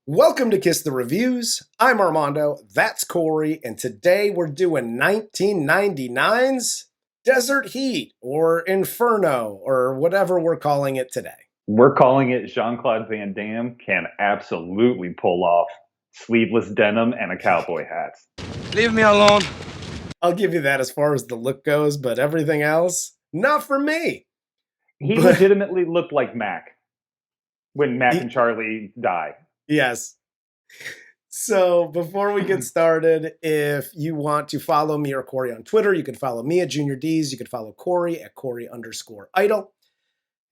Welcome to Kiss the Reviews. I'm Armando, that's Corey, and today we're doing 1999's Desert Heat, or Inferno, or whatever we're calling it today. We're calling it Jean-Claude Van Damme can absolutely pull off sleeveless denim and a cowboy hat. Leave me alone. I'll give you that as far as the look goes, but everything else, not for me. He legitimately looked like Mac when Mac and Charlie die. Yes. So before we get started, if you want to follow me or Corey on Twitter, you can follow me at Junior D's. You can follow Corey at Corey_Idol.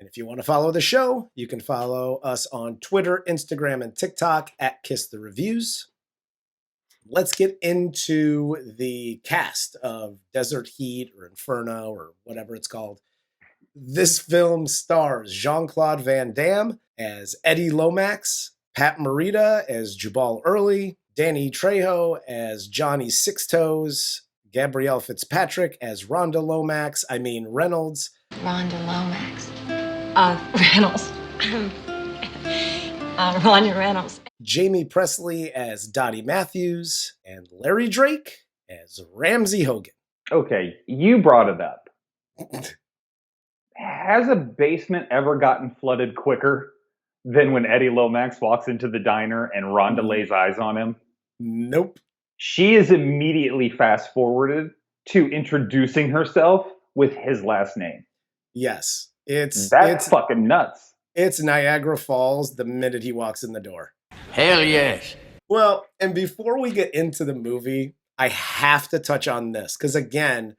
And if you want to follow the show, you can follow us on Twitter, Instagram, and TikTok at Kiss the Reviews. Let's get into the cast of Desert Heat or Inferno or whatever it's called. This film stars Jean-Claude Van Damme as Eddie Lomax, Pat Morita as Jubal Early, Danny Trejo as Johnny Sixtoes, Gabrielle Fitzpatrick as Rhonda Reynolds. Rhonda Lomax. Reynolds. Rhonda Reynolds. Jamie Presley as Dottie Matthews, and Larry Drake as Ramsey Hogan. Okay, you brought it up. Has a basement ever gotten flooded quicker than when Eddie Lomax walks into the diner and Rhonda lays eyes on him? Nope. She is immediately fast-forwarded to introducing herself with his last name. Yes. That's fucking nuts. It's Niagara Falls the minute he walks in the door. Hell yes. Well, and before we get into the movie, I have to touch on this because, again,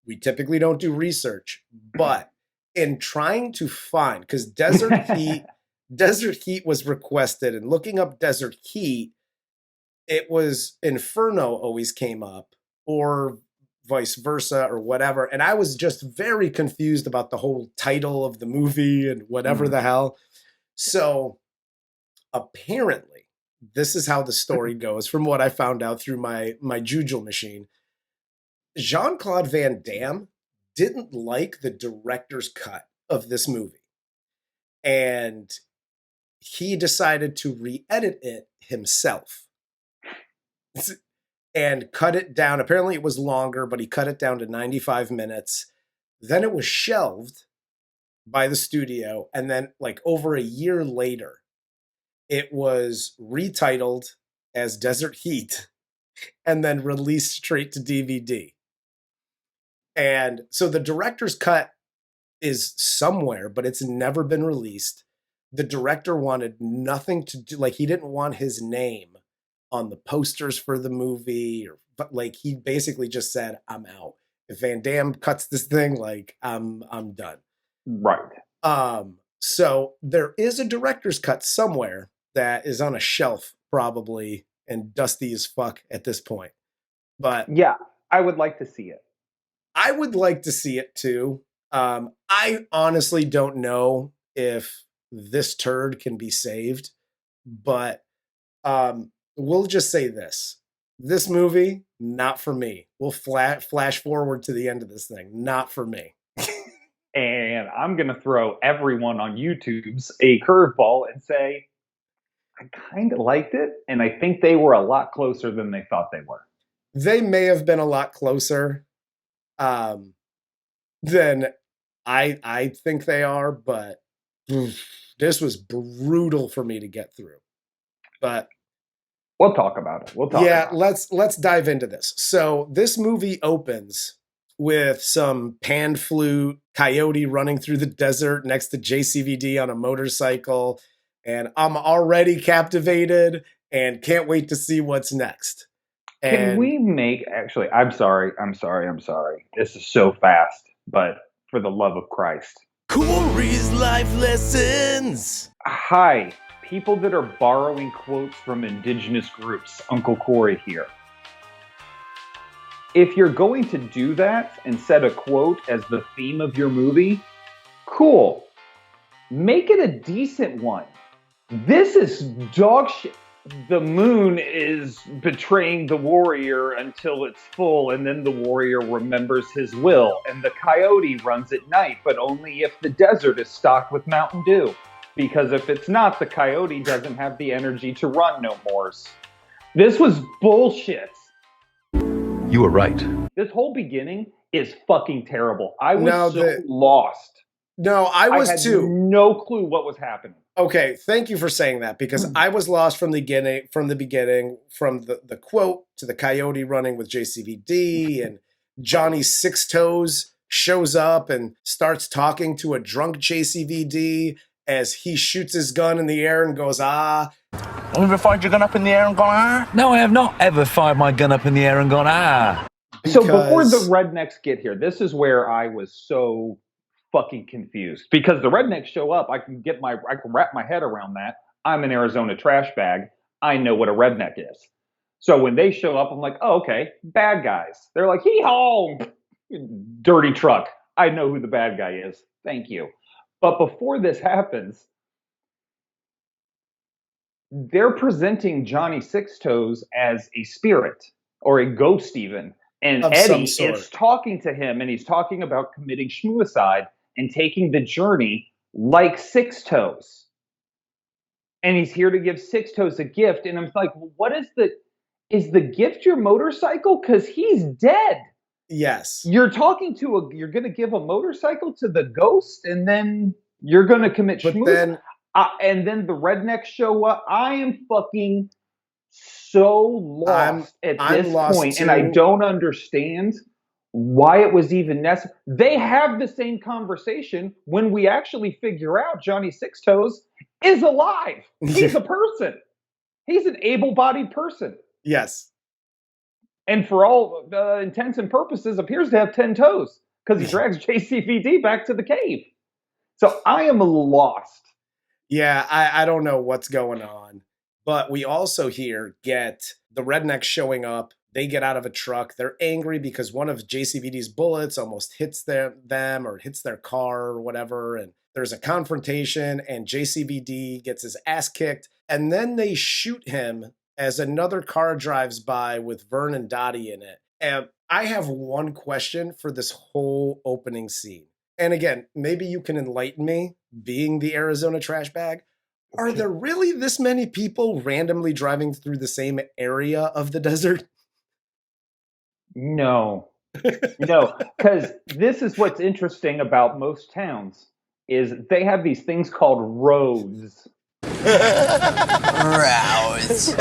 we typically don't do research, but in trying to find, because Desert Heat was requested, and looking up Desert Heat, it was Inferno always came up, or vice versa, or whatever. And I was just very confused about the whole title of the movie and whatever the hell. So apparently, this is how the story goes from what I found out through my Jujul machine. Jean-Claude Van Damme didn't like the director's cut of this movie. And he decided to re-edit it himself and cut it down. Apparently it was longer, but he cut it down to 95 minutes. Then it was shelved by the studio. And then like over a year later, it was retitled as Desert Heat and then released straight to DVD. And so the director's cut is somewhere, but it's never been released. The director wanted nothing to do, like he didn't want his name on the posters for the movie, but like he basically just said, "I'm out. If Van Damme cuts this thing, like I'm done." Right. So there is a director's cut somewhere that is on a shelf probably and dusty as fuck at this point. But yeah, I would like to see it. I would like to see it too. I honestly don't know if this turd can be saved, but we'll just say this. This movie, not for me. We'll flash forward to the end of this thing. Not for me. And I'm going to throw everyone on YouTube's a curveball and say, I kind of liked it, and I think they were a lot closer than they thought they were. They may have been a lot closer than I think they are, but this was brutal for me to get through. But we'll talk about it. Yeah, let's dive into this. So this movie opens with some pan flute coyote running through the desert next to JCVD on a motorcycle, and I'm already captivated and can't wait to see what's next. Can we make, actually, I'm sorry. This is so fast, but for the love of Christ. Corey's Life Lessons. Hi, people that are borrowing quotes from indigenous groups. Uncle Corey here. If you're going to do that and set a quote as the theme of your movie, cool. Make it a decent one. This is dog shit. The moon is betraying the warrior until it's full, and then the warrior remembers his will, and the coyote runs at night, but only if the desert is stocked with Mountain Dew. Because if it's not, the coyote doesn't have the energy to run no more. This was bullshit. You were right. This whole beginning is fucking terrible. I was lost. No, I was too. No clue what was happening. Okay, thank you for saying that, because I was lost from the beginning, from the quote to the coyote running with JCVD, and Johnny Sixtoes shows up and starts talking to a drunk JCVD as he shoots his gun in the air and goes, ah. Have you ever fired your gun up in the air and gone, ah? No, I have not ever fired my gun up in the air and gone, ah. So before the rednecks get here, this is where I was so fucking confused, because the rednecks show up. I can wrap my head around that. I'm an Arizona trash bag. I know what a redneck is. So when they show up, I'm like, oh, okay, bad guys. They're like, hee-haw, dirty truck. I know who the bad guy is. Thank you. But before this happens, they're presenting Johnny Sixtoes as a spirit or a ghost even. And Eddie is talking to him, and he's talking about committing schmuicide and taking the journey like Sixtoes. And he's here to give Sixtoes a gift. And I'm like, well, what is the gift your motorcycle? Because he's dead. Yes. You're talking to you're going to give a motorcycle to the ghost, and then you're going to commit schmuicide. And then the rednecks show up. I am fucking so lost at this point, and I don't understand why it was even necessary. They have the same conversation when we actually figure out Johnny Sixtoes is alive. He's a person. He's an able-bodied person. Yes. And for all intents and purposes, appears to have 10 toes because he drags JCVD back to the cave. So I am lost. Yeah, I don't know what's going on. But we also here get the rednecks showing up. They get out of a truck. They're angry because one of JCVD's bullets almost hits them or hits their car or whatever. And there's a confrontation, and JCVD gets his ass kicked. And then they shoot him as another car drives by with Vern and Dottie in it. And I have one question for this whole opening scene. And again, maybe you can enlighten me, being the Arizona trash bag. Are there really this many people randomly driving through the same area of the desert? No. No, because this is what's interesting about most towns is they have these things called roads. Roads.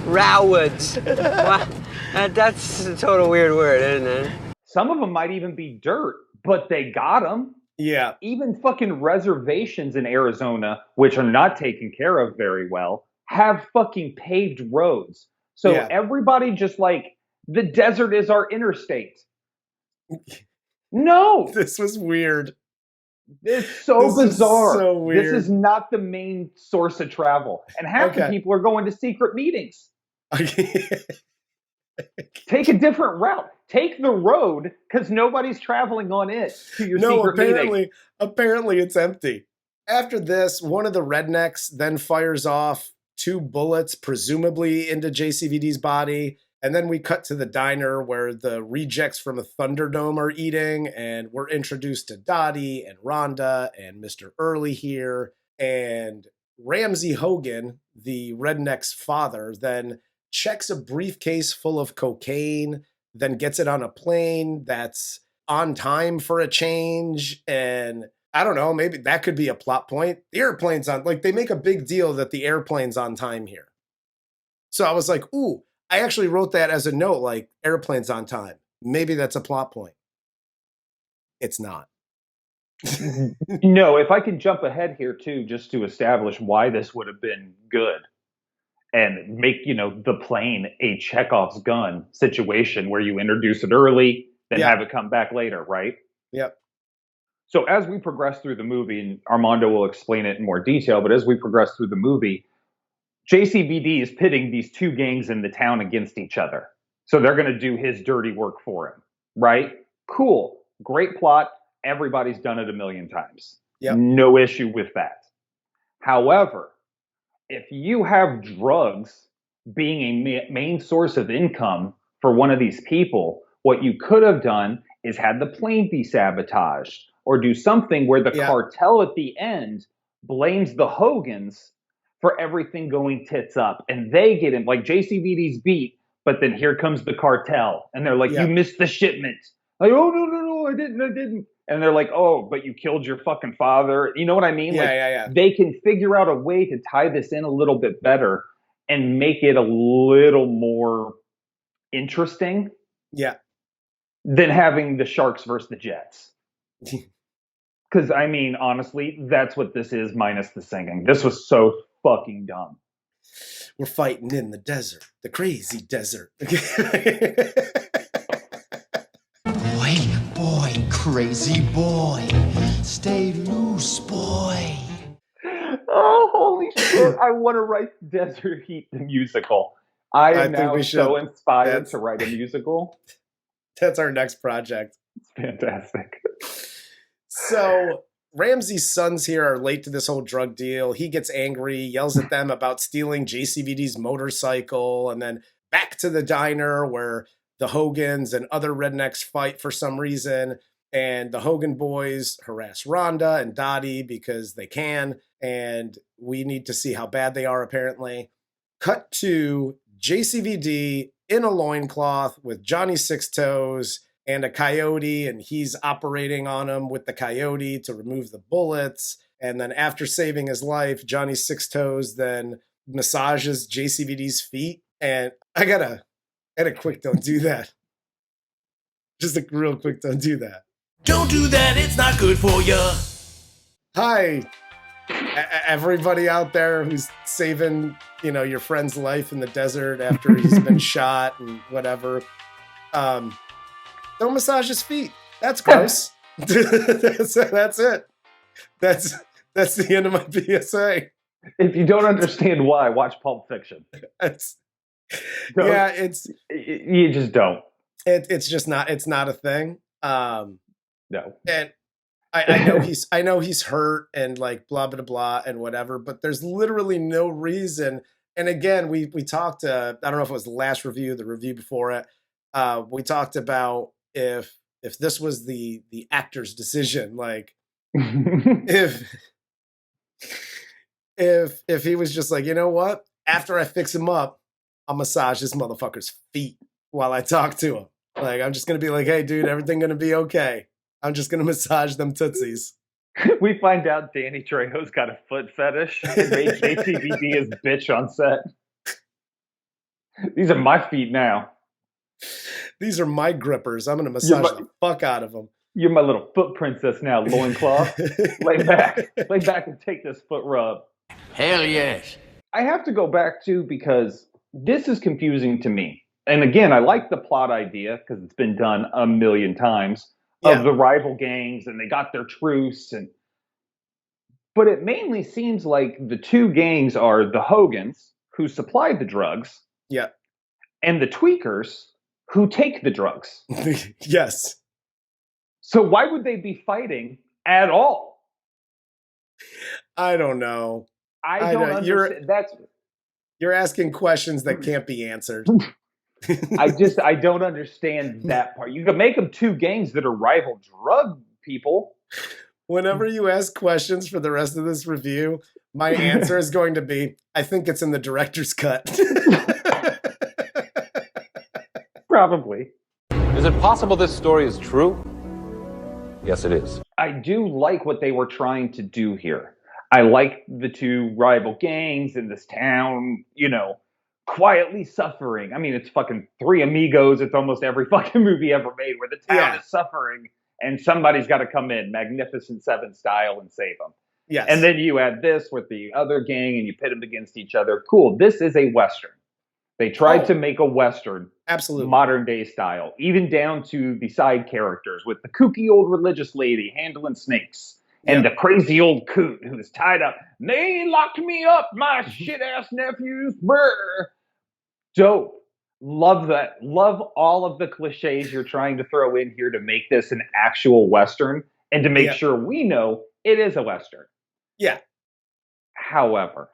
Roads. Wow. That's a total weird word, isn't it? Some of them might even be dirt, but they got them. Yeah. Even fucking reservations in Arizona, which are not taken care of very well, have fucking paved roads. So everybody just like, the desert is our interstate. No. This was weird. It's so bizarre. Is so weird. This is not the main source of travel. And half the people are going to secret meetings. Take a different route. Take the road, because nobody's traveling on it to your secret meeting. Apparently it's empty. After this, one of the rednecks then fires off 2 bullets, presumably into JCVD's body. And then we cut to the diner where the rejects from a Thunderdome are eating, and we're introduced to Dottie and Rhonda and Mr. Early here. And Ramsey Hogan, the redneck's father, then checks a briefcase full of cocaine, then gets it on a plane that's on time for a change. And I don't know, maybe that could be a plot point. The airplane's on, like, they make a big deal that the airplane's on time here. So I was like, ooh, I actually wrote that as a note, like, airplane's on time. Maybe that's a plot point. It's not. No, if I can jump ahead here too, just to establish why this would have been good and make, the plane a Chekhov's gun situation where you introduce it early, then have it come back later, right? Yep. So as we progress through the movie, and Armando will explain it in more detail, but as we progress through the movie, JCVD is pitting these 2 gangs in the town against each other. So they're going to do his dirty work for him, right? Cool. Great plot. Everybody's done it a million times. Yep. No issue with that. However, if you have drugs being a main source of income for one of these people, what you could have done is had the plane be sabotaged or do something where the cartel at the end blames the Hogans for everything going tits up. And they get him, like JCVD's beat, but then here comes the cartel. And they're like, you missed the shipment. Like, oh, no, I didn't. And they're like, oh, but you killed your fucking father. You know what I mean? Yeah. They can figure out a way to tie this in a little bit better and make it a little more interesting. Yeah. Than having the Sharks versus the Jets. Because, I mean, honestly, that's what this is minus the singing. This was so fucking dumb. We're fighting in the desert, the crazy desert. Boy, crazy boy. Stay loose, boy. Oh, holy shit. I want to write Desert Heat the musical. I am now so inspired to write a musical. That's our next project. It's fantastic. So Ramsey's sons here are late to this whole drug deal. He gets angry, yells at them about stealing JCVD's motorcycle, and then back to the diner where the Hogans and other rednecks fight for some reason. And the Hogan boys harass Rhonda and Dottie because they can. And we need to see how bad they are, apparently. Cut to JCVD in a loincloth with Johnny Sixtoes and a coyote, and he's operating on him with the coyote to remove the bullets. And then after saving his life, Johnny Sixtoes then massages JCVD's feet. And I gotta quick don't do that. Just a real quick don't do that. Don't do that, it's not good for you. Hi, everybody out there who's saving, your friend's life in the desert after he's been shot and whatever. Don't massage his feet. That's gross. That's it. That's the end of my PSA. If you don't understand why, watch Pulp Fiction. You just don't. It's just not. It's not a thing. No. And I know he's hurt and like blah blah blah and whatever, but there's literally no reason. And again, we talked. I don't know if it was the last review, the review before it. We talked about if this was the actor's decision, like if he was just like, you know what, after I fix him up, I'll massage this motherfucker's feet while I talk to him. Like, I'm just gonna be like, hey, dude, everything gonna be okay. I'm just gonna massage them tootsies. We find out Danny Trejo's got a foot fetish. He made JCVD his bitch on set. These are my feet now. These are my grippers. I'm gonna massage the fuck out of them. You're my little foot princess now, loincloth. Lay back and take this foot rub. Hell yes. I have to go back to, because this is confusing to me. And again, I like the plot idea because it's been done a million times of the rival gangs and they got their truce. But it mainly seems like the two gangs are the Hogans, who supplied the drugs, and the Tweakers, who take the drugs. Yes. So why would they be fighting at all? I don't know. I don't understand. You're asking questions that can't be answered. I don't understand that part. You can make them two gangs that are rival drug people. Whenever you ask questions for the rest of this review, my answer is going to be, I think it's in the director's cut. Probably. Is it possible this story is true? Yes, it is. I do like what they were trying to do here. I like the two rival gangs in this town, quietly suffering. I mean, it's fucking Three Amigos. It's almost every fucking movie ever made where the town is suffering and somebody's got to come in Magnificent Seven style and save them. Yes. And then you add this with the other gang and you pit them against each other. Cool. This is a Western. They tried to make a Western. Absolutely. Modern day style, even down to the side characters with the kooky old religious lady handling snakes and the crazy old coot who's tied up. They locked me up, my shit ass nephews. Brr. Dope. Love that. Love all of the cliches you're trying to throw in here to make this an actual Western and to make sure we know it is a Western. Yeah. However,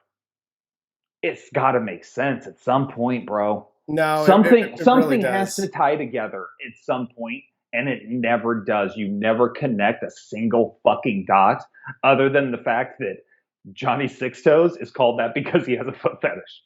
it's got to make sense at some point, bro. No, something really has to tie together at some point, and it never does. You never connect a single fucking dot, other than the fact that Johnny Sixtoes is called that because he has a foot fetish.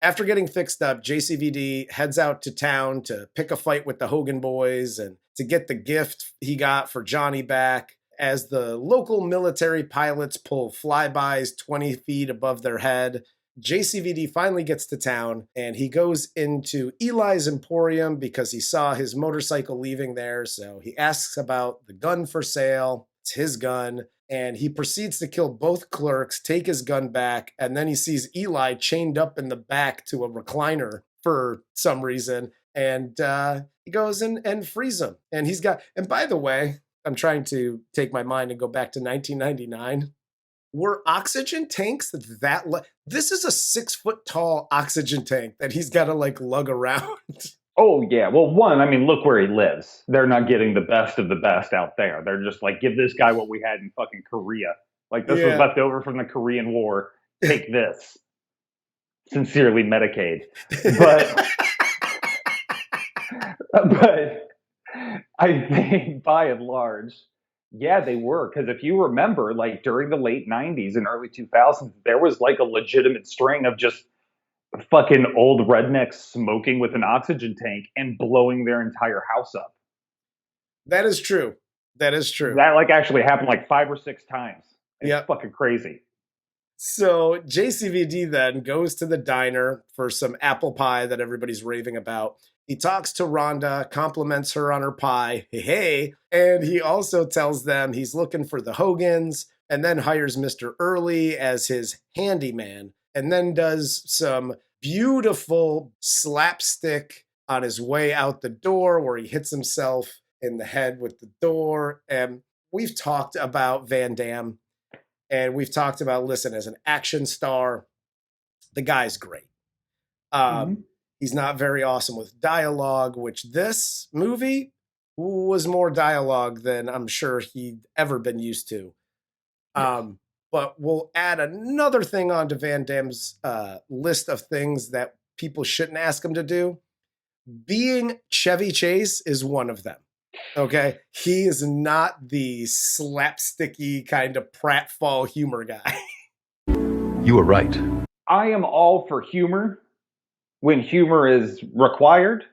After getting fixed up, JCVD heads out to town to pick a fight with the Hogan boys and to get the gift he got for Johnny back. As the local military pilots pull flybys 20 feet above their head, JCVD finally gets to town and he goes into Eli's Emporium because he saw his motorcycle leaving there. So he asks about the gun for sale. It's his gun. And he proceeds to kill both clerks, take his gun back, and then he sees Eli chained up in the back to a recliner for some reason. And he goes and frees him. And and by the way, I'm trying to take my mind and go back to 1999. Were oxygen tanks this is a 6 foot tall oxygen tank that he's got to like lug around. Oh, yeah. Well, one, I mean, look where he lives. They're not getting the best of the best out there. They're just like, give this guy what we had in fucking Korea. Like, this was left over from the Korean War. Take this. Sincerely, Medicaid. But I think, by and large, yeah, they were. Because if you remember, like, during the late 90s and early 2000s, there was, like, a legitimate string of just fucking old rednecks smoking with an oxygen tank and blowing their entire house up. That is true. That is true. That like actually happened like 5 or 6 times. It's fucking crazy. So JCVD then goes to the diner for some apple pie that everybody's raving about. He talks to Rhonda, compliments her on her pie, hey, and he also tells them he's looking for the Hogans and then hires Mr. Early as his handyman. And then does some beautiful slapstick on his way out the door where he hits himself in the head with the door. And we've talked about Van Damme and we've talked about, listen, as an action star, the guy's great. He's not very awesome with dialogue, which this movie was more dialogue than I'm sure he'd ever been used to. But we'll add another thing onto Van Damme's list of things that people shouldn't ask him to do. Being Chevy Chase is one of them. Okay? He is not the slapsticky kind of pratfall humor guy. You were right. I am all for humor when humor is required.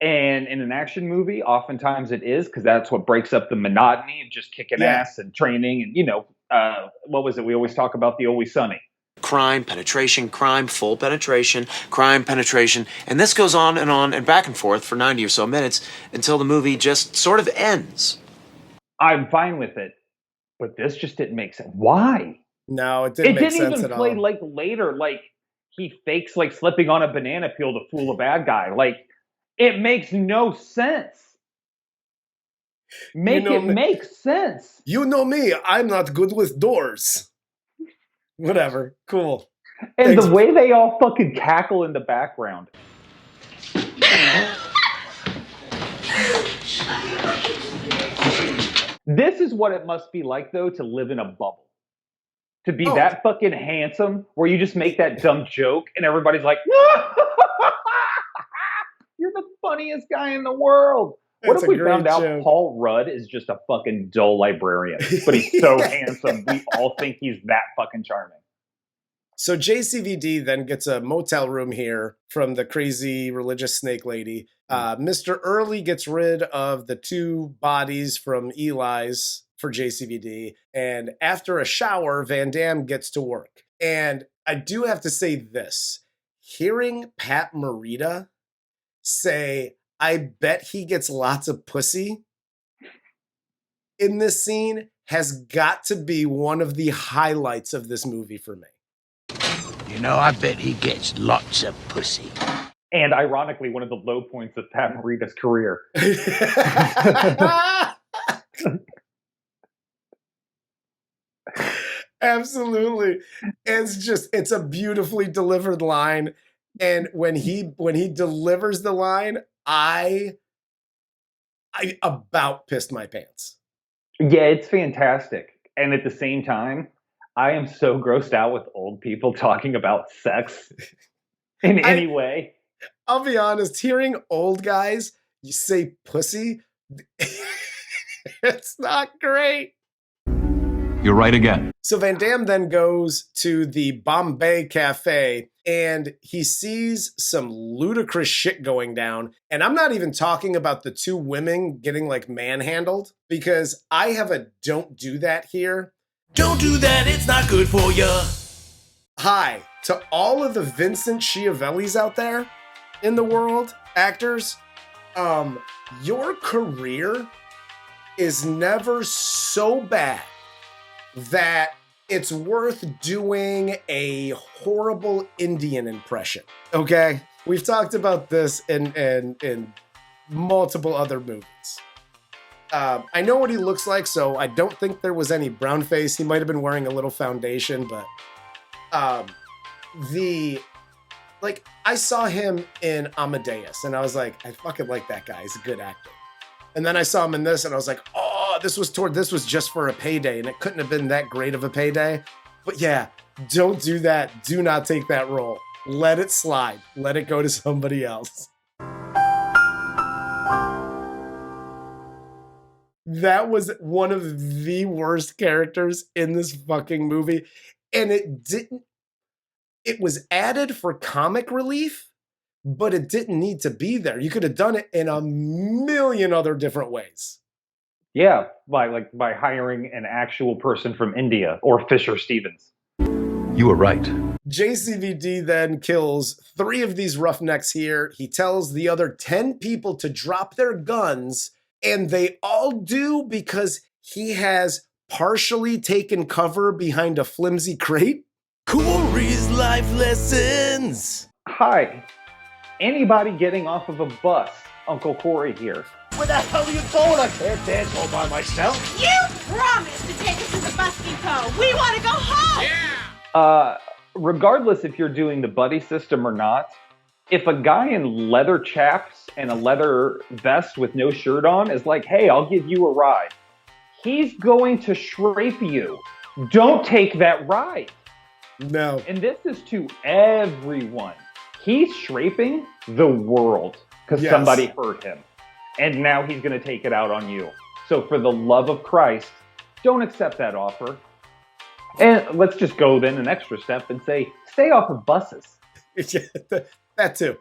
And in an action movie, oftentimes it is, because that's what breaks up the monotony of just kicking ass and training. And, you know, what was it? We always talk about the Always Sunny. Crime, penetration, crime, full penetration, crime, penetration. And this goes on and back and forth for 90 or so minutes until the movie just sort of ends. I'm fine with it. But this just didn't make sense. Why? No, it didn't make sense at all. It didn't even play like later, like he fakes like slipping on a banana peel to fool a bad guy. Like, it makes no sense. Make sense. You know me. I'm not good with doors. Whatever. Cool. And thanks. The way they all fucking cackle in the background. This is what it must be like, though, to live in a bubble. To be that fucking handsome, where you just make that dumb joke and everybody's like, you're the funniest guy in the world. What if we found out Paul Rudd is just a fucking dull librarian, but he's so handsome, we all think he's that fucking charming. So JCVD then gets a motel room here from the crazy religious snake lady. Mr. Early gets rid of the 2 bodies from Eli's for JCVD. And after a shower, Van Damme gets to work. And I do have to say this. Hearing Pat Morita say, I bet he gets lots of pussy in this scene has got to be one of the highlights of this movie for me. You know, I bet he gets lots of pussy. And ironically, one of the low points of Pat Morita's career. Absolutely. It's a beautifully delivered line. And when he delivers the line, I about pissed my pants. Yeah, it's fantastic. And at the same time, I am so grossed out with old people talking about sex in any way. I'll be honest, hearing old guys say pussy, it's not great. You're right again. So Van Damme then goes to the Bombay Cafe and he sees some ludicrous shit going down. And I'm not even talking about the two women getting like manhandled, because I have a don't do that here. Don't do that, it's not good for you. Hi to all of the Vincent Schiavellis out there in the world, actors. Your career is never so bad that it's worth doing a horrible Indian impression. Okay? We've talked about this in multiple other movies. I know what he looks like, so I don't think there was any brown face. He might have been wearing a little foundation, but I saw him in Amadeus, and I was like, I fucking like that guy. He's a good actor. And then I saw him in this, and I was like, oh, this was just for a payday, and it couldn't have been that great of a payday. But yeah, don't do that. Do not take that role. Let it slide. Let it go to somebody else. That was one of the worst characters in this fucking movie. And it was added for comic relief, but it didn't need to be there. You could have done it in a million other different ways. Yeah, by hiring an actual person from India or Fisher Stevens. You were right. JCVD then kills 3 of these roughnecks here. He tells the other 10 people to drop their guns, and they all do because he has partially taken cover behind a flimsy crate. Corey's life lessons. Hi. Anybody getting off of a bus? Uncle Corey here. Where the hell are you going? I can't dance all by myself. You promised to take us to the bus depot. We want to go home. Yeah. Regardless if you're doing the buddy system or not, if a guy in leather chaps and a leather vest with no shirt on is like, hey, I'll give you a ride, he's going to shrape you. Don't take that ride. No. And this is to everyone. He's shraping the world because somebody hurt him. And now he's going to take it out on you. So for the love of Christ, don't accept that offer. And let's just go then an extra step and say, stay off of buses. That too.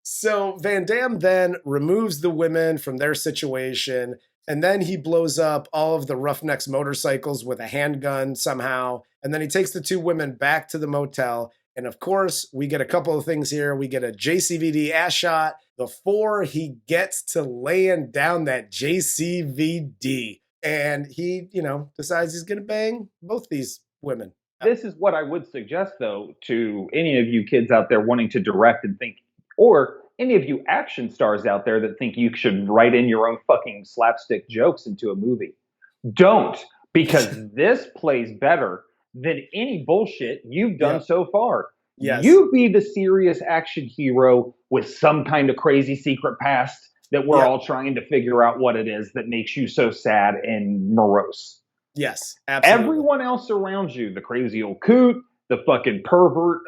So Van Damme then removes the women from their situation, and then he blows up all of the Roughnecks' motorcycles with a handgun somehow. And then he takes the 2 women back to the motel. And of course, we get a couple of things here. We get a JCVD ass shot before he gets to laying down that JCVD. And he, decides he's going to bang both these women. This is what I would suggest, though, to any of you kids out there wanting to direct and think, or any of you action stars out there that think you should write in your own fucking slapstick jokes into a movie. Don't, because this plays better than any bullshit you've done so far. Yes. You be the serious action hero with some kind of crazy secret past that we're all trying to figure out what it is that makes you so sad and morose. Yes, absolutely. Everyone else around you, the crazy old coot, the fucking pervert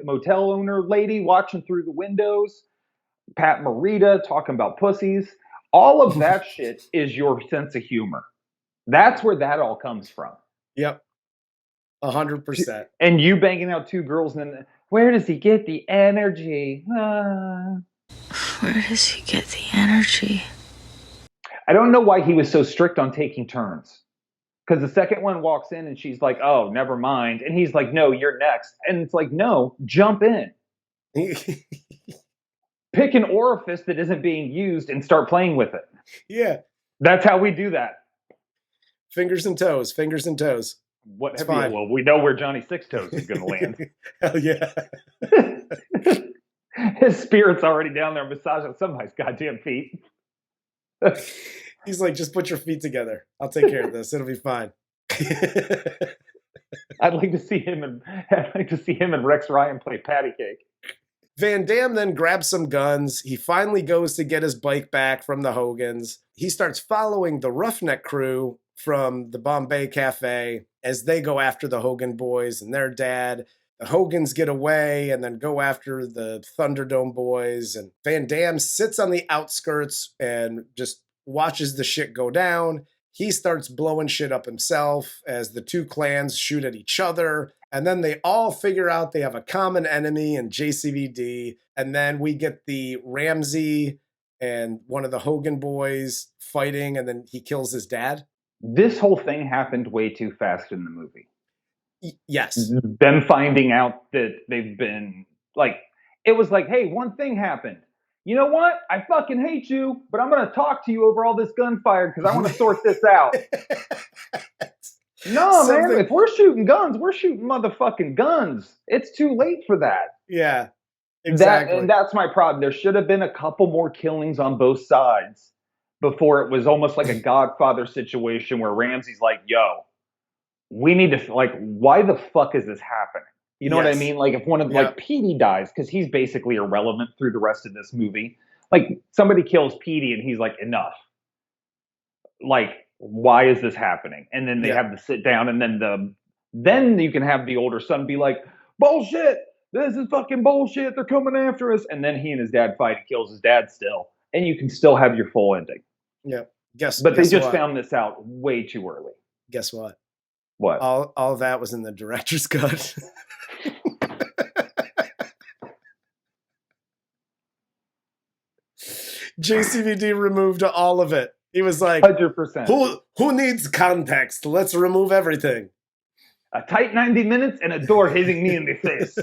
motel owner lady watching through the windows, Pat Morita talking about pussies, all of that shit is your sense of humor. That's where that all comes from. Yep. 100%. And you banging out 2 girls, and then, where does he get the energy? Where does he get the energy? I don't know why he was so strict on taking turns. Because the second one walks in and she's like, oh, never mind. And he's like, no, you're next. And it's like, no, jump in. Pick an orifice that isn't being used and start playing with it. Yeah. That's how we do that. Fingers and toes, fingers and toes. What have you? Well, we know where Johnny Sixtoes is going to land. Hell yeah. His spirit's already down there massaging somebody's goddamn feet. He's like, just put your feet together. I'll take care of this. It'll be fine. I'd like to see him and Rex Ryan play patty cake. Van Damme then grabs some guns. He finally goes to get his bike back from the Hogans. He starts following the Roughneck crew from the Bombay Cafe as they go after the Hogan boys and their dad. The Hogans get away and then go after the Thunderdome boys. And Van Damme sits on the outskirts and just watches the shit go down. he starts blowing shit up himself as the two clans shoot at each other. And then they all figure out they have a common enemy in JCVD. And then we get the Ramsey and one of the Hogan boys fighting, and then he kills his dad. This whole thing happened way too fast in the movie. Yes. Them finding out that they've been, like, it was like, hey, one thing happened. You know what? I fucking hate you, but I'm going to talk to you over all this gunfire because I want to sort this out. No, man, if we're shooting guns, we're shooting motherfucking guns. It's too late for that. Yeah, exactly. And that's my problem. There should have been a couple more killings on both sides before it was almost like a Godfather situation where Ramsey's like, yo, we need to, like, why the fuck is this happening? You know what I mean? Like, if one of, like, Petey dies, because he's basically irrelevant through the rest of this movie. Like, somebody kills Petey and he's like, enough. Like, why is this happening? And then they have to sit down, and then you can have the older son be like, bullshit, this is fucking bullshit, they're coming after us. And then he and his dad fight, he kills his dad still. And you can still have your full ending. Yeah. But they just found this out way too early. Guess what? What? All of that was in the director's cut. JCVD removed all of it. He was like, 100%. Who needs context? Let's remove everything. A tight 90 minutes and a door hitting me in the face.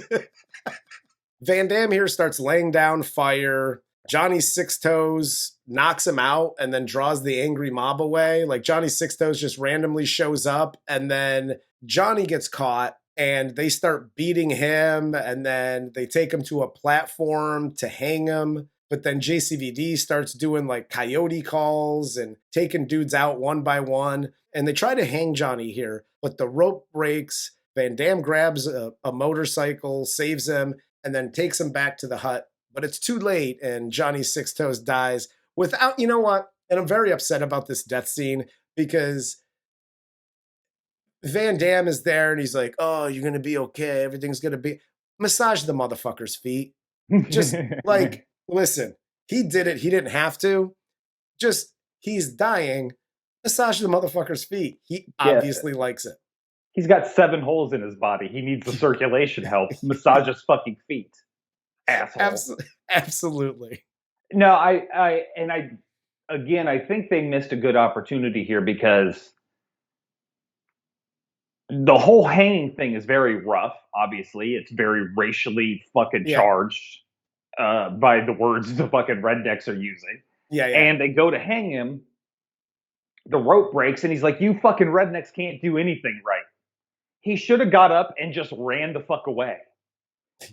Van Damme here starts laying down fire. Johnny Sixtoes knocks him out and then draws the angry mob away. Like, Johnny Sixtoes just randomly shows up, and then Johnny gets caught and they start beating him, and then they take him to a platform to hang him. But then JCVD starts doing like coyote calls and taking dudes out one by one. And they try to hang Johnny here, but the rope breaks. Van Damme grabs a motorcycle, saves him, and then takes him back to the hut. But it's too late, and Johnny Sixtoes dies without, you know what? And I'm very upset about this death scene because Van Damme is there and he's like, oh, you're going to be okay. Everything's going to be. Massage the motherfucker's feet. Just like, listen, he did it. He didn't have to. Just, he's dying. Massage the motherfucker's feet. He obviously likes it. He's got 7 holes in his body. He needs the circulation help. Massage his fucking feet. Asshole. Absolutely. No, I think they missed a good opportunity here because the whole hanging thing is very rough. Obviously, it's very racially fucking charged by the words the fucking rednecks are using. Yeah. And they go to hang him. The rope breaks, and he's like, "You fucking rednecks can't do anything right." He should have got up and just ran the fuck away.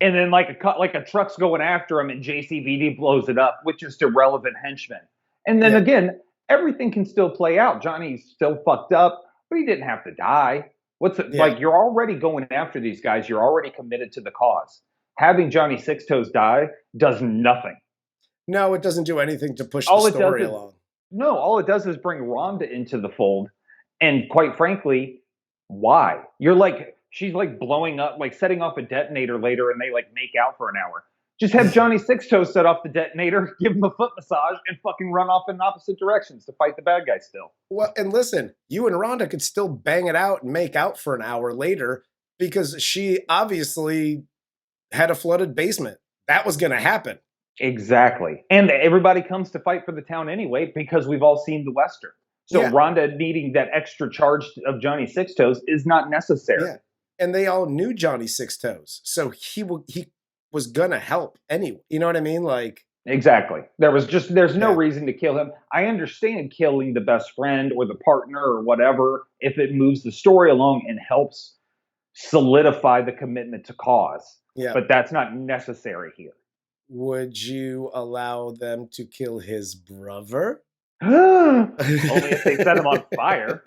And then like a truck's going after him and JCVD blows it up with just irrelevant henchmen. And then again, everything can still play out. Johnny's still fucked up, but he didn't have to die. Like, you're already going after these guys. You're already committed to the cause. Having Johnny Sixtoes die does nothing. No, it doesn't do anything to push the story along. No, all it does is bring Rhonda into the fold. And quite frankly, why? She's like blowing up, like setting off a detonator later, and they like make out for an hour. Just have Johnny Sixtoes set off the detonator, give him a foot massage, and fucking run off in opposite directions to fight the bad guy still. Well, and listen, you and Rhonda could still bang it out and make out for an hour later because she obviously had a flooded basement. That was going to happen. Exactly. And everybody comes to fight for the town anyway because we've all seen the Western. So Rhonda needing that extra charge of Johnny Sixtoes is not necessary. Yeah. And they all knew Johnny Sixtoes. So he was going to help anyway. You know what I mean? Like, exactly. There's no reason to kill him. I understand killing the best friend or the partner or whatever if it moves the story along and helps solidify the commitment to cause. Yeah. But that's not necessary here. Would you allow them to kill his brother? Only if they set him on fire.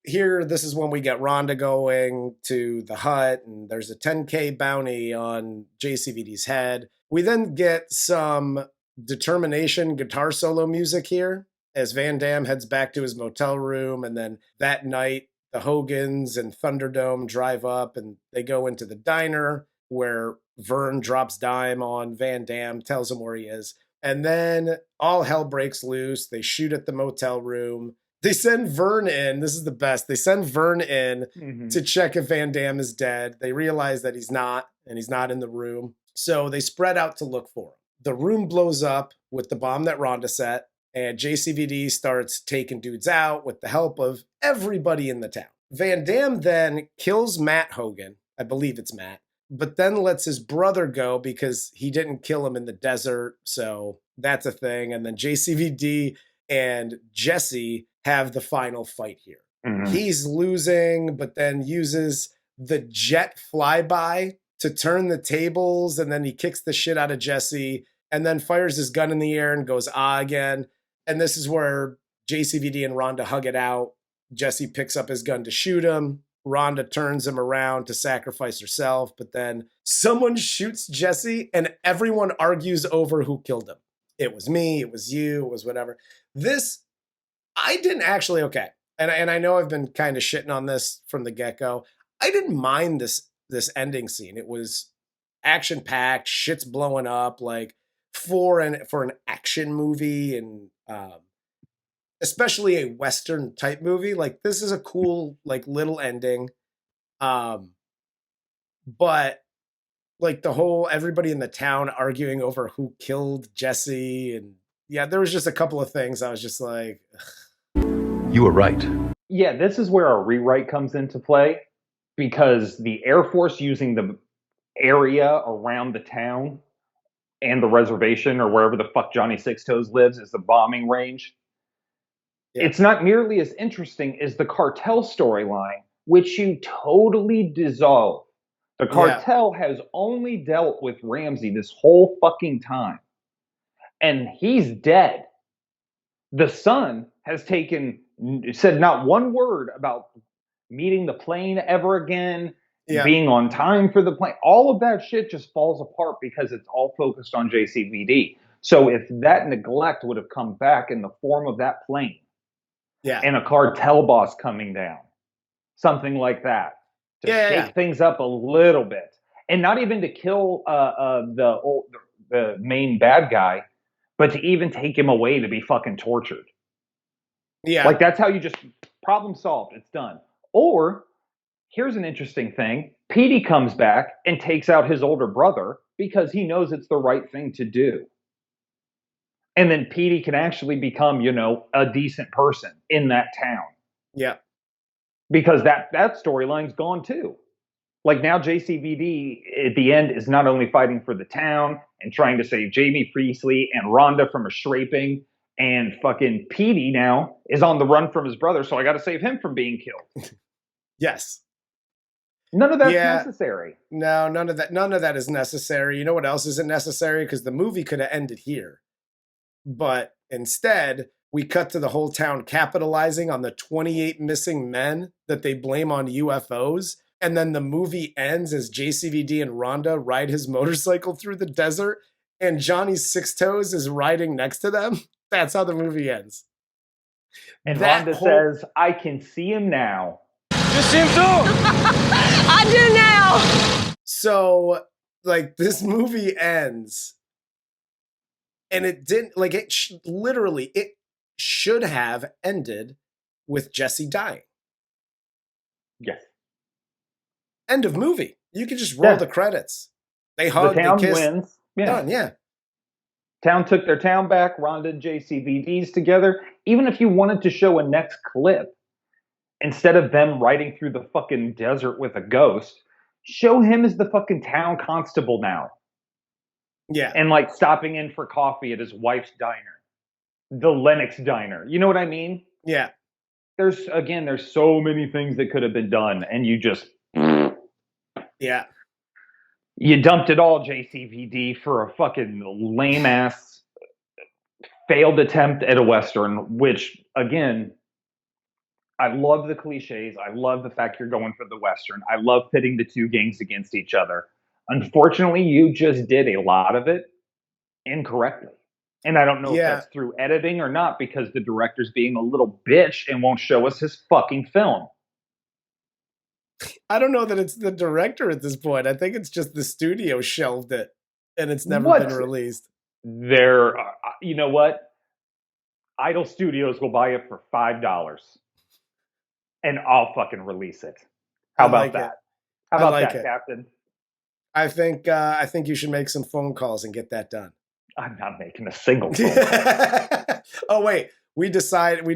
Here, this is when we get Rhonda going to the hut, and there's a 10K bounty on JCVD's head. We then get some Determination guitar solo music here as Van Damme heads back to his motel room, and then that night, the Hogans and Thunderdome drive up, and they go into the diner where Vern drops dime on Van Damme, tells him where he is. And then all hell breaks loose. They shoot at the motel room. They send Vern in. This is the best. They send Vern in to check if Van Damme is dead. They realize that he's not, and he's not in the room. So they spread out to look for him. The room blows up with the bomb that Rhonda set, and JCVD starts taking dudes out with the help of everybody in the town. Van Damme then kills Matt Hogan. I believe it's Matt. But then lets his brother go because he didn't kill him in the desert. So that's a thing. And then JCVD and Jesse have the final fight here. He's losing, but then uses the jet flyby to turn the tables. And then he kicks the shit out of Jesse and then fires his gun in the air and goes, again. And this is where JCVD and Rhonda hug it out. Jesse picks up his gun to shoot him. Rhonda turns him around to sacrifice herself, but then someone shoots Jesse and everyone argues over who killed him. It was me, it was you, it was whatever. This, I didn't actually, okay. And I know I've been kind of shitting on this from the get-go. I didn't mind this ending scene. It was action-packed, shit's blowing up, like for an action movie and especially a Western type movie. Like this is a cool, like little ending. But like the whole, everybody in the town arguing over who killed Jesse. And yeah, there was just a couple of things. I was just like, ugh. You were right. Yeah, this is where a rewrite comes into play because the Air Force using the area around the town and the reservation or wherever the fuck Johnny Sixtoes lives is the bombing range. Yeah. It's not nearly as interesting as the cartel storyline, which you totally dissolve. The cartel has only dealt with Ramsey this whole fucking time. And he's dead. The son has said not one word about meeting the plane ever again, being on time for the plane. All of that shit just falls apart because it's all focused on JCVD. So if that neglect would have come back in the form of that plane, and a cartel boss coming down, something like that, to shake things up a little bit, and not even to kill the main bad guy, but to even take him away to be fucking tortured. Yeah, like that's how you just problem solved. It's done. Or here's an interesting thing: Petey comes back and takes out his older brother because he knows it's the right thing to do. And then Petey can actually become, a decent person in that town. Yeah. Because that storyline's gone too. Like now JCVD at the end is not only fighting for the town and trying to save Jamie Priestley and Rhonda from a shraping, and fucking Petey now is on the run from his brother, so I got to save him from being killed. Yes. None of that's necessary. No, none of that is necessary. You know what else isn't necessary? Because the movie could have ended here. But instead, we cut to the whole town capitalizing on the 28 missing men that they blame on UFOs. And then the movie ends as JCVD and Rhonda ride his motorcycle through the desert and Johnny Sixtoes is riding next to them. That's how the movie ends. And Rhonda says, I can see him now. You see him too? I do now. So, like, this movie ends. And it didn't, like, it should have ended with Jesse dying. Yes. End of movie. You could just roll the credits. They hug, the town they kiss. Wins. Yeah. Done, yeah. Town took their town back. Rhonda and JCVD's together. Even if you wanted to show a next clip, instead of them riding through the fucking desert with a ghost, show him as the fucking town constable now. Yeah. And like stopping in for coffee at his wife's diner. The Lennox diner. You know what I mean? Yeah. There's so many things that could have been done, and you just... Yeah. You dumped it all, JCVD, for a fucking lame-ass failed attempt at a Western, which, again, I love the cliches. I love the fact you're going for the Western. I love pitting the two gangs against each other. Unfortunately, you just did a lot of it incorrectly. And I don't know if that's through editing or not, because the director's being a little bitch and won't show us his fucking film. I don't know that it's the director at this point. I think it's just the studio shelved it and it's never been released. There, you know what? Idol Studios will buy it for $5, and I'll fucking release it. How about that? How about that, Captain? I think you should make some phone calls and get that done. I'm not making a single phone call. Oh wait, we decided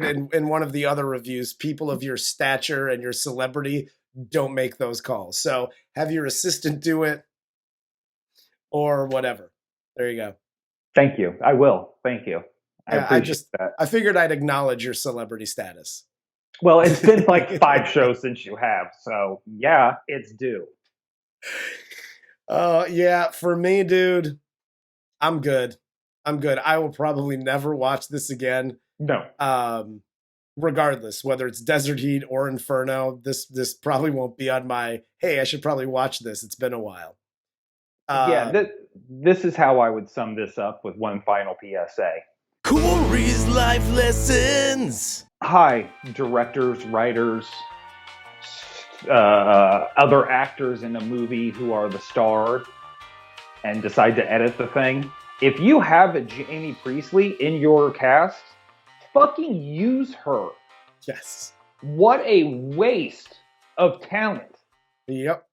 in one of the other reviews, people of your stature and your celebrity don't make those calls. So have your assistant do it or whatever. There you go. Thank you. I will. Thank you. I appreciate that. I figured I'd acknowledge your celebrity status. Well, it's been like 5 shows since you have, so yeah, it's due. Yeah, for me, dude, I'm good. I will probably never watch this again. No. Regardless, whether it's Desert Heat or Inferno, this probably won't be on my, hey, I should probably watch this. It's been a while. This is how I would sum this up with one final PSA. Corey's life lessons. Hi, directors, writers, other actors in a movie who are the star and decide to edit the thing. If you have a Jamie Priestley in your cast, fucking use her. Yes. What a waste of talent. Yep.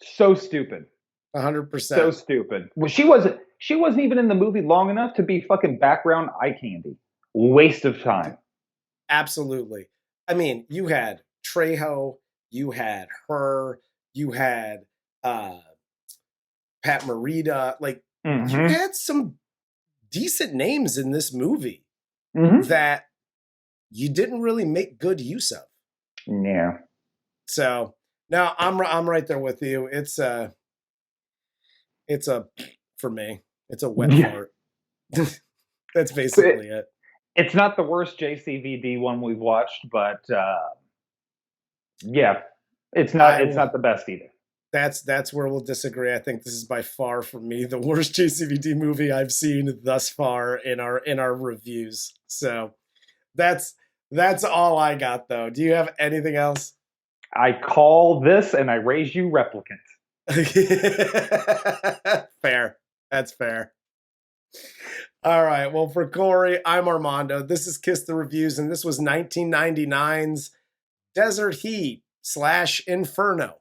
So stupid. 100%. So stupid. Well, she wasn't even in the movie long enough to be fucking background eye candy. Waste of time. Absolutely. I mean, you had Trejo, you had her, you had Pat Morita. Like, you had some decent names in this movie that you didn't really make good use of. Yeah. So now I'm right there with you. It's a for me. It's a wet fart. That's basically it. It's not the worst JCVD one we've watched, but yeah, it's not the best either. That's where we'll disagree. I think this is by far for me the worst JCVD movie I've seen thus far in our reviews. So that's all I got though. Do you have anything else? I call this and I raise you replicant. Fair. That's fair. All right. Well, for Corey, I'm Armando. This is Kiss the Reviews, and this was 1999's Desert Heat / Inferno.